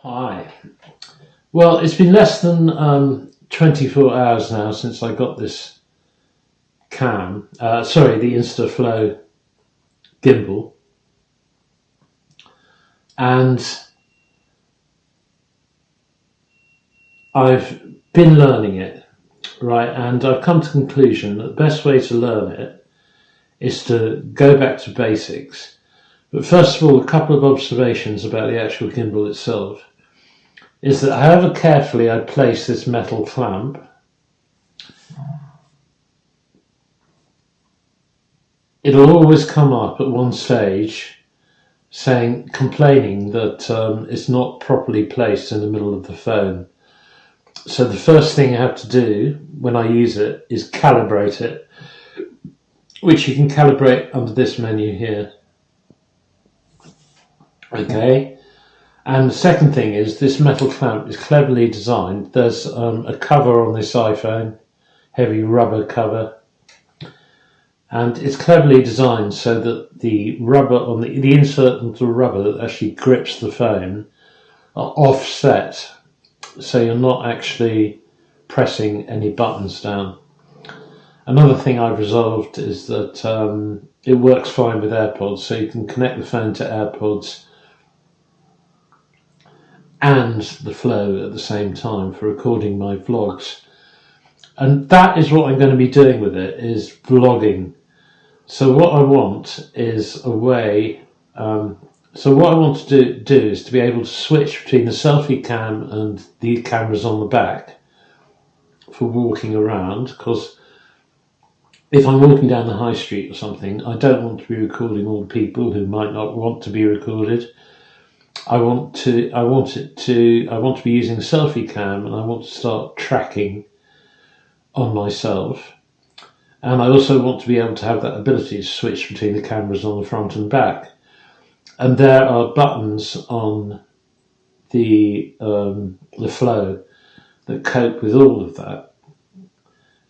Hi. Well, it's been less than 24 hours now since I got this the Instaflow gimbal, and I've been learning it, right? And I've come to the conclusion that the best way to learn it is to go back to basics. But first of all, a couple of observations about the actual gimbal itself is that however carefully I place this metal clamp, it'll always come up at one stage complaining that it's not properly placed in the middle of the phone. So the first thing I have to do when I use it is calibrate it, which you can calibrate under this menu here. Okay. And the second thing is this metal clamp is cleverly designed. There's a cover on this iPhone, heavy rubber cover, and it's cleverly designed so that the rubber on the insert into the rubber that actually grips the phone are offset, so you're not actually pressing any buttons down. Another thing I've resolved is that it works fine with AirPods, so you can connect the phone to AirPods and the Flow at the same time for recording my vlogs. And that is what I'm going to be doing with it, is vlogging. So what I want is a way, what I want to do is to be able to switch between the selfie cam and the cameras on the back for walking around, because if I'm walking down the high street or something, I don't want to be recording all the people who might not want to be recorded. I want to be using a selfie cam, and I want to start tracking on myself. And I also want to be able to have that ability to switch between the cameras on the front and back. And there are buttons on the Flow that cope with all of that.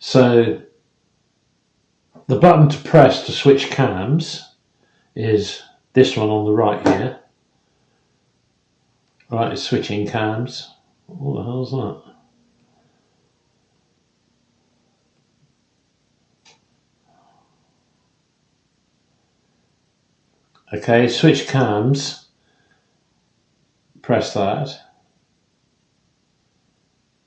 So the button to press to switch cams is this one on the right here. Right, it's switching cams. What the hell's that? Okay, switch cams. Press that.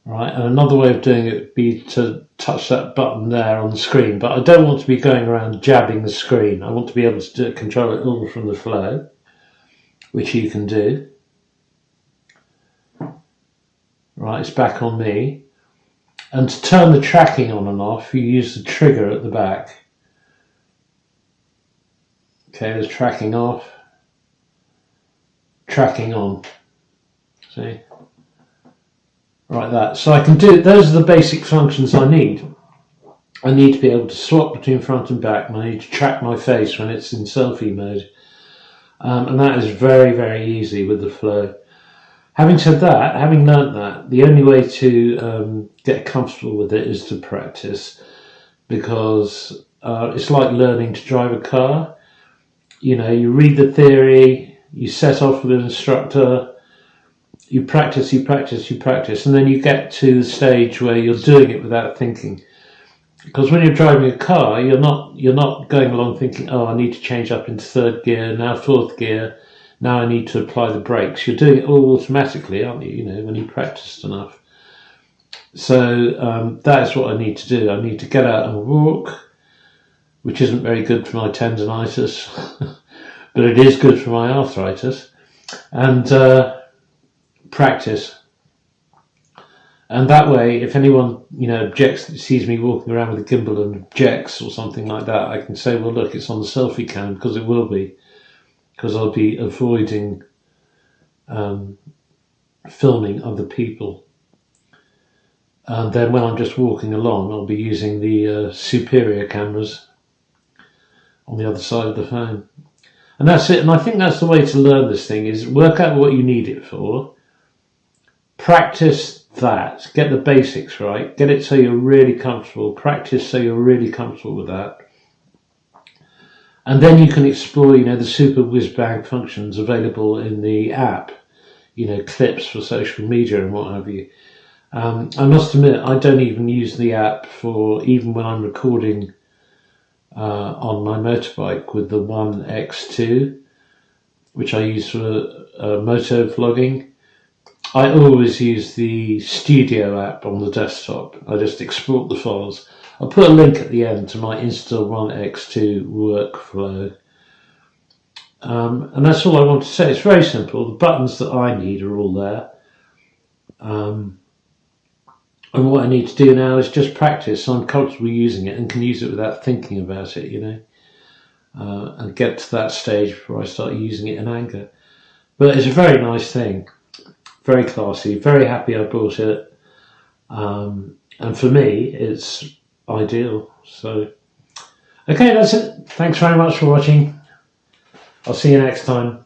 Right, and another way of doing it would be to touch that button there on the screen, but I don't want to be going around jabbing the screen. I want to be able to control it all from the Flow, which you can do. Right, it's back on me. And to turn the tracking on and off, you use the trigger at the back. Okay, there's tracking off, tracking on. See? Like that. So I can do, those are the basic functions I need. I need to be able to swap between front and back, and I need to track my face when it's in selfie mode. And that is very, very easy with the Flow. Having said that, having learnt that, the only way to get comfortable with it is to practice, because it's like learning to drive a car. You know, you read the theory, you set off with an instructor, you practice, and then you get to the stage where you're doing it without thinking. Because when you're driving a car, you're not going along thinking, oh, I need to change up into third gear, now fourth gear, now I need to apply the brakes. You're doing it all automatically, aren't you? You know, when you practiced enough. So that is what I need to do. I need to get out and walk, which isn't very good for my tendonitis, but it is good for my arthritis, and practice. And that way, if anyone, you know, sees me walking around with a gimbal and objects or something like that, I can say, well, look, it's on the selfie cam, because it will be, because I'll be avoiding filming other people. And then when I'm just walking along, I'll be using the superior cameras on the other side of the phone. And that's it. And I think that's the way to learn this thing, is work out what you need it for, practice that, get the basics right, get it so you're really comfortable, practice so you're really comfortable with that. And then you can explore, you know, the super whiz bang functions available in the app. clips for social media and what have you. I must admit, I don't even use the app for even when I'm recording on my motorbike with the One X2, which I use for moto vlogging. I always use the Studio app on the desktop. I just export the files. I'll put a link at the end to my Insta360 workflow. And that's all I want to say. It's very simple. The buttons that I need are all there. And what I need to do now is just practice so I'm comfortable using it and can use it without thinking about it, and get to that stage before I start using it in anger. But it's a very nice thing, very classy, very happy I bought it. And for me, it's ideal. So, okay, that's it. Thanks very much for watching. I'll see you next time.